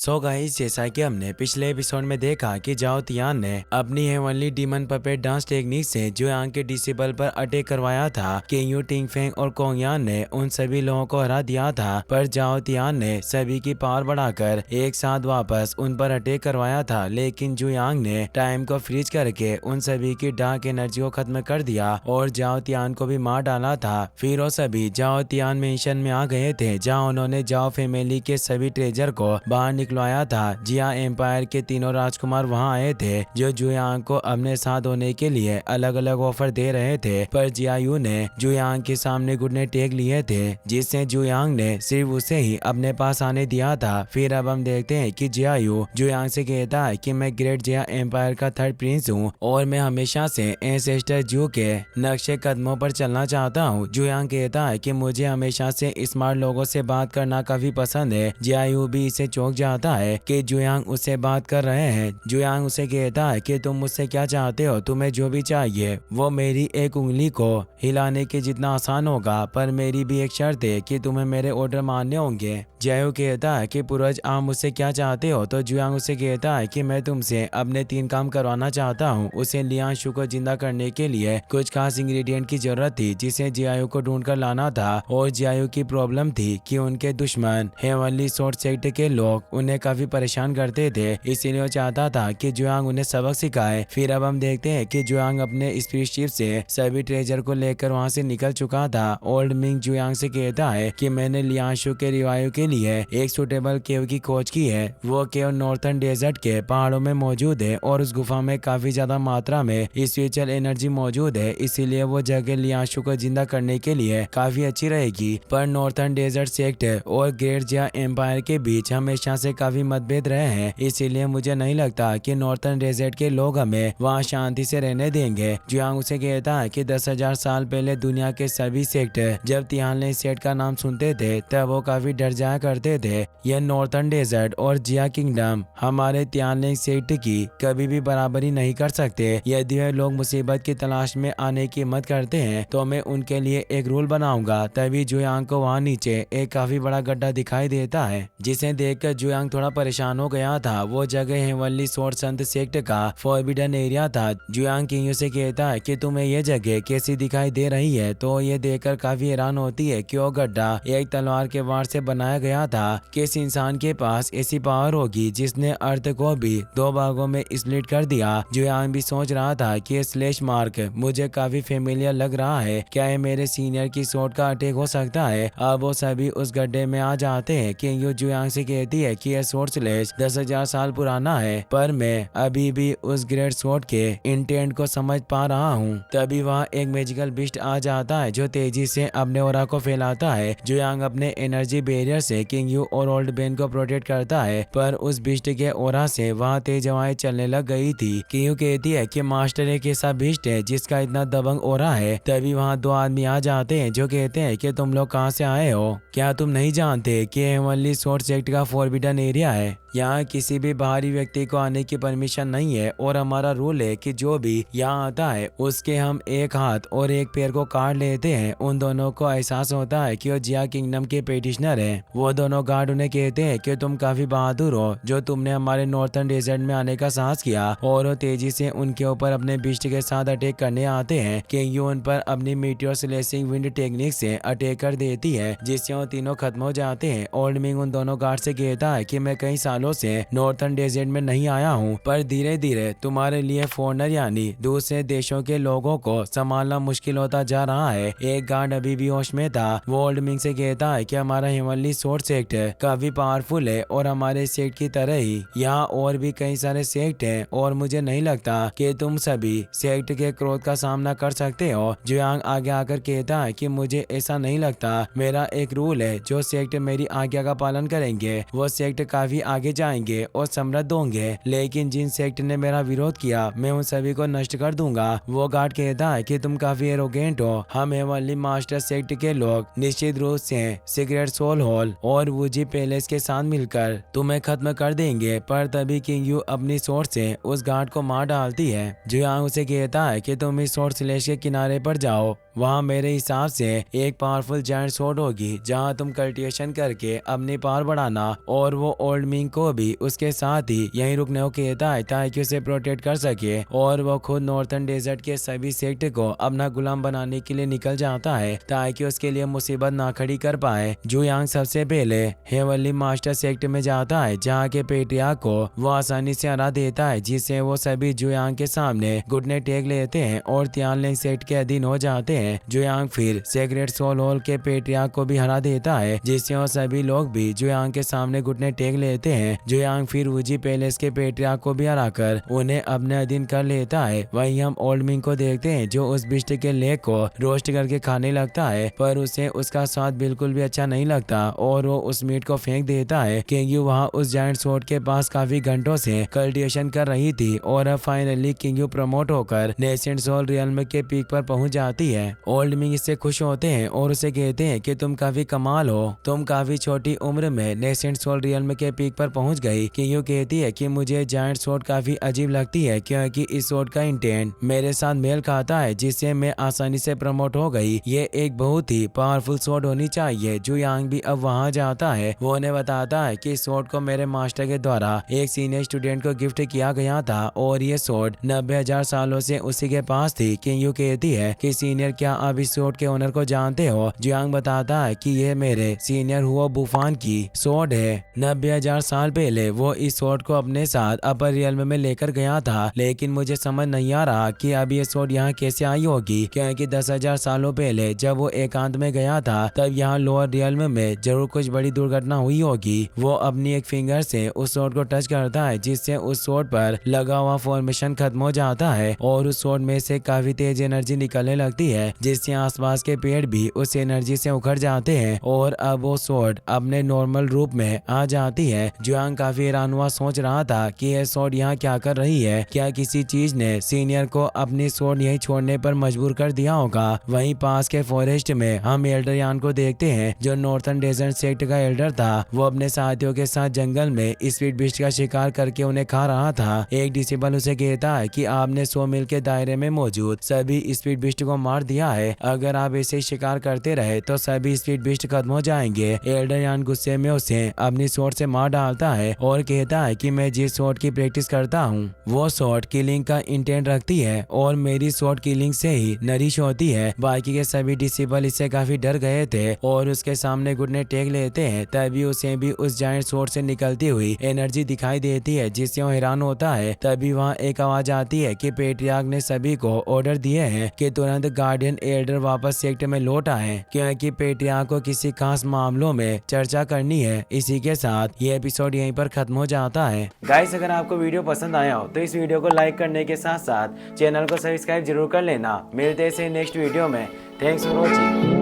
So guys, जैसा कि हमने पिछले एपिसोड में देखा कि जाओ तियान ने अपनी heavenly demon puppet dance technique से जुयांग के डिसेबल पर अटैक करवाया था कि यू टिंगफेंग और कोंगयान ने उन सभी लोगों को हरा दिया था। पर जाओ तियान ने सभी की पावर बढ़ाकर एक साथ वापस उन पर अटैक करवाया था, लेकिन जुयांग ने टाइम को फ्रीज करके उन सभी की डार्क एनर्जी को खत्म कर दिया और जाओ तियान को भी मार डाला था। फिर वो सभी जाओ तियान मेंशन में आ गए थे, जहाँ उन्होंने जाओ फैमिली के सभी ट्रेजर को बाहर निकलवाया था। जिया एम्पायर के तीनों राजकुमार वहां आए थे, जो जुयांग को अपने साथ होने के लिए अलग अलग ऑफर दे रहे थे। पर जियायू ने जुयांग के सामने घुटने टेक लिए थे, जिससे जुयांग ने सिर्फ उसे ही अपने पास आने दिया था। फिर अब हम देखते हैं कि जियायू जुयांग से कहता है कि मैं ग्रेट जिया एम्पायर का थर्ड प्रिंस हूँ और मैं हमेशा से एंसेस्टर जू के नक्शे कदमों पर चलना चाहता हूँ। जुयांग कहता है कि मुझे हमेशा से स्मार्ट लोगों से बात करना काफी पसंद है। जियायू भी इसे चौंक जाता है कि जुयांग उससे बात कर रहे हैं। जुयांग उसे कहता है कि तुम मुझसे क्या चाहते हो, तुम्हें जो भी चाहिए वो मेरी एक उंगली को हिलाने के जितना आसान होगा, पर मेरी भी एक शर्त है कि तुम्हें मेरे ऑर्डर मानने होंगे। जियायू कहता है कि पूर्वज आप मुझसे क्या चाहते हो, तो जुयांग उसे कहता है कि मैं तुमसे अपने 3 काम करवाना चाहता हूँ। उसे लियांशु को जिंदा करने के लिए कुछ खास इंग्रेडिएंट की जरूरत थी, जिसे जियायू को ढूंढ कर लाना था। और जियायू की प्रॉब्लम थी कि उनके दुश्मन हेवनली स्वॉर्ड सेक्ट के लोग उन्हें काफी परेशान करते थे, इसीलिए वो चाहता था कि जुयांग उन्हें सबक सिखाए। फिर अब हम देखते हैं कि जुयांग अपने स्पीड शिप से सभी ट्रेजर को लेकर वहां से निकल चुका था। ओल्ड मिंग जुयांग से कहता है कि मैंने लियांशु के रिवाइव के लिए एक सुटेबल केव की खोज की है। वो केव नॉर्थर्न डेजर्ट के पहाड़ों में मौजूद है और उस गुफा में काफी ज्यादा मात्रा में स्पिरिचुअल एनर्जी मौजूद है, इसीलिए वो जगह लियांशु को जिंदा करने के लिए काफी अच्छी रहेगी। पर नॉर्थर्न डेजर्ट सेक्ट और ग्रेट जिया एम्पायर के बीच हमेशा से काफी मतभेद रहे हैं, इसीलिए मुझे नहीं लगता कि नॉर्थर्न डेजर्ट के लोग हमें वहाँ शांति से रहने देंगे। जुयांग उसे कहता है कि 10,000 साल पहले दुनिया के सभी सेक्ट जब तियानले सेक्ट का नाम सुनते थे तब वो काफी डर जाया करते थे। यह नॉर्थर्न डेजर्ट और जिया किंगडम हमारे तियानले सेक्ट की कभी भी बराबरी नहीं कर सकते। यदि वे लोग मुसीबत की तलाश में आने की हिम्मत करते हैं तो मैं उनके लिए एक रूल बनाऊंगा। तभी जुयांग को वहाँ नीचे एक काफी बड़ा गड्ढा दिखाई देता है, जिसे देखकर जुयांग थोड़ा परेशान हो गया था। वो जगह हेवनली स्वॉर्ड संत सेक्ट का फॉरबिडन एरिया था। जुयांग किंग से कहता है कि तुम्हें ये जगह कैसी दिखाई दे रही है, तो ये देखकर काफी हैरान होती है कि वो गड्ढा एक तलवार के वार से बनाया गया था। किस इंसान के पास ऐसी पावर होगी जिसने अर्थ को भी 2 भागों में स्प्लिट कर दिया। जुयांग भी सोच रहा था कि स्लैश मार्क मुझे काफी फेमिलियर लग रहा है, क्या ये मेरे सीनियर की सोट का अटैक हो सकता है। अब वो सभी उस गड्ढे में आ जाते हैं। किंग जुयांग से कहती है कि यह सोट स्लैश 10,000 साल पुराना है, पर मैं अभी भी उस ग्रेट सोट के इंटेंट को समझ पा रहा हूँ। तभी वहाँ एक मैजिकल बिस्ट आ जाता है जो तेजी से अपने ओरा को फैलाता है। जुयांग अपने एनर्जी बैरियर से किंग यू और ओल्ड बेन को प्रोटेक्ट करता है, पर उस बिस्ट के ओरा से वहाँ तेज हवाएं चलने लग गई थी। किंग कहती है कि मास्टर एक ऐसा बिस्ट है जिसका इतना दबंग ओरा है। तभी वहाँ 2 आदमी आ जाते हैं जो कहते हैं कि तुम लोग कहाँ से आए हो, क्या तुम नहीं जानते कि हेवनली स्वॉर्ड सेक्ट का फॉरबिडन एरिया है। यहाँ किसी भी बाहरी व्यक्ति को आने की परमिशन नहीं है और हमारा रूल है कि जो भी यहाँ आता है उसके हम एक हाथ और एक पैर को काट लेते हैं। उन दोनों को एहसास होता है कि वो जिया किंगडम के पेटिशनर हैं। वो दोनों गार्ड उन्हें कहते हैं कि तुम काफी बहादुर हो जो तुमने हमारे नॉर्थर्न डेजर्ट में आने का साहस किया, और वो तेजी से उनके ऊपर अपने बिस्ट के साथ अटैक करने आते हैं। किंग यू उन पर अपनी मीटियोर स्लेशिंग विंड टेक्निक से अटैक कर देती है, जिससे वो तीनों खत्म हो जाते हैं। ओल्ड मिंग उन दोनों गार्ड से कहता है कि मैं कई सालों से नॉर्थर्न डेजर्ट में नहीं आया हूँ, पर धीरे धीरे तुम्हारे लिए फॉरेनर यानी दूसरे देशों के लोगों को संभालना मुश्किल होता जा रहा है। एक गार्ड अभी भी होश में था। वो ओल्ड मिंग से कहता है कि हमारा हेवनली स्वॉर्ड सेक्ट काफी पावरफुल है और हमारे सेक्ट की तरह ही यहाँ और भी कई सारे सेक्ट हैं, और मुझे नहीं लगता कि तुम सभी सेक्ट के क्रोध का सामना कर सकते हो। जुयांग आगे आकर कहता है कि मुझे ऐसा नहीं लगता, मेरा एक रूल है, जो सेक्ट मेरी आज्ञा का पालन करेंगे वो सेक्ट काफी आगे जाएंगे और समृद्ध होंगे, लेकिन जिन सेक्ट ने मेरा विरोध किया मैं उन सभी को नष्ट कर दूंगा। वो गार्ड कहता है कि तुम काफी एरोगेंट हो। हम हेवनली मास्टर सेक्ट के लोग निश्चित रूप से सीक्रेट सोल हॉल और वुजी पैलेस के साथ मिलकर तुम्हें खत्म कर देंगे। पर तभी किंग यू अपनी सोर्स से उस गार्ड को मार डालती है। जुयांग उसे कहता है कि तुम इस सोर्स स्लैश के किनारे पर जाओ, वहाँ मेरे हिसाब से एक पावरफुल जायंट सोर्ड होगी जहाँ तुम कल्टिवेशन करके अपनी पावर बढ़ाना, और वो ओल्ड मिंग को भी उसके साथ ही यहीं रुकने को कहता है ताकि उसे प्रोटेक्ट कर सके और वो खुद नॉर्थर्न डेजर्ट के सभी सेक्ट को अपना गुलाम बनाने के लिए निकल जाता है ताकि उसके लिए मुसीबत ना खड़ी कर पाए। जू यांग सबसे पहले हेवनली मास्टर सेक्ट में जाता है जहाँ के पेट्रियार्क को वो आसानी से हरा देता है, जिससे वो सभी जू यांग के सामने घुटने टेक लेते हैं और तियानलिंग सेक्ट के अधीन हो जाते हैं। जू यांग फिर सेक्रेट सोल होल के पेट्रियार्क को भी हरा देता है, जिससे वो सभी लोग भी जू यांग के सामने घुटने टेक लेते हैं। जू यांग फिर वुजी पैलेस के पेट्रियार्क को भी हराकर उन्हें अपने अधीन कर लेता है। वहीं हम ओल्ड मिंग को देखते हैं जो उस बिस्ट के लेग को रोस्ट करके खाने लगता है, पर उसे उसका स्वाद बिल्कुल भी अच्छा नहीं लगता और वो उस मीट को फेंक देता है। किंगयू वहाँ उस जायंट स्वॉर्ड के पास काफी घंटों से कल्टिवेशन कर रही थी और अब फाइनली किंगयू प्रमोट होकर नेसेंट सोल रियल्म के पीक पर पहुंच जाती है। ओल्ड मिंग इससे खुश होते हैं और उसे कहते हैं कि तुम काफी कमाल हो, तुम काफी छोटी उम्र में नेसेंट सोल रियल्म के पीक पर पहुंच गई। किंगयू कहती है कि मुझे जायंट स्वॉर्ड काफी अजीब लगती है क्योंकि इस स्वॉर्ड का इंटेंट मेरे साथ मेल खाता है, जिससे मैं आसानी से प्रमोट हो गई। ये एक बहुत ही पावरफुल स्वॉर्ड होनी चाहिए। जू यांग भी अब वहाँ जाता है। वो उन्हें बताता है कि स्वॉर्ड को मेरे मास्टर के द्वारा एक सीनियर स्टूडेंट को गिफ्ट किया गया था और ये स्वॉर्ड 90,000 सालों से उसी के पास थी। किंगयू कहती है कि सीनियर क्या आप इस स्वॉर्ड के ओनर को जानते हो? जू यांग बताता है कि ये मेरे सीनियर हुआ बुफान की स्वॉर्ड है। 90,000 साल पहले वो इस स्वॉर्ड को अपने साथ अपर रियल्म में लेकर गया था, लेकिन मुझे समझ नहीं आ रहा कि अब ये स्वॉर्ड यहाँ कैसे आई होगी, क्योंकि 10,000 सालों पहले जब वो एकांत में गया था तब यहाँ लोअर रियल्म में जरूर कुछ बड़ी दुर्घटना हुई होगी। वो अपनी एक फिंगर से उस स्वॉर्ड को टच करता है, जिससे उस स्वॉर्ड पर लगा हुआ फॉर्मेशन खत्म हो जाता है और उस स्वॉर्ड में से काफी तेज एनर्जी निकलने लगती है, जिससे आसपास के पेड़ भी उस एनर्जी से उखड़ जाते हैं और अब वो स्वॉर्ड अपने नॉर्मल रूप में आ जाती है। जू यांग काफी हैरान हुआ सोच रहा था कि यह स्वॉर्ड यहाँ क्या कर रही है, क्या किसी चीज ने सीनियर को अपनी स्वॉर्ड यहीं छोड़ने पर मजबूर कर दिया होगा। वहीं पास के फॉरेस्ट में हम एल्डर यान को देखते हैं जो नॉर्थर्न डेजर्ट सेक्ट का एल्डर था। वो अपने साथियों के साथ जंगल में स्पीड बिस्ट का शिकार करके उन्हें खा रहा था। एक डिसेबल उसे कहता है कि आपने 100 मील के दायरे में मौजूद सभी स्पीड बिस्ट को मार दिया है, अगर आप ऐसे ही शिकार करते रहे तो सभी स्पीड बिस्ट खत्म हो जाएंगे। एल्डर यान गुस्से में उसे अपनी स्वॉर्ड से मार डालता है और कहता है कि मैं जिस स्वॉर्ड की प्रैक्टिस करता हूँ वो स्वॉर्ड किलिंग का इंटेंट रखती है और मेरी स्वॉर्ड किलिंग से ही नरिश होती है। बाकी के सभी डिसेबल इससे काफी डर गए थे और उसके सामने घुटने टेक लेते हैं। तभी उसे भी उस जायंट स्वॉर्ड से निकलती हुई एनर्जी दिखाई देती है, जिससे वो हैरान होता है। तभी वहाँ एक आवाज आती है कि पेट्रियार्क ने सभी को ऑर्डर दिए हैं कि तुरंत गार्डियन एल्डर वापस सेक्ट में लौट आए, क्योंकि पेट्रियार्क को किसी खास मामलों में चर्चा करनी है। इसी के साथ ये एपिसोड यहीं पर खत्म हो जाता है। गाइस, अगर आपको वीडियो पसंद आया हो तो इस वीडियो को लाइक करने के साथ साथ चैनल को सब्सक्राइब जरूर कर लेना। मिलते हैं नेक्स्ट वीडियो में। Thanks for watching.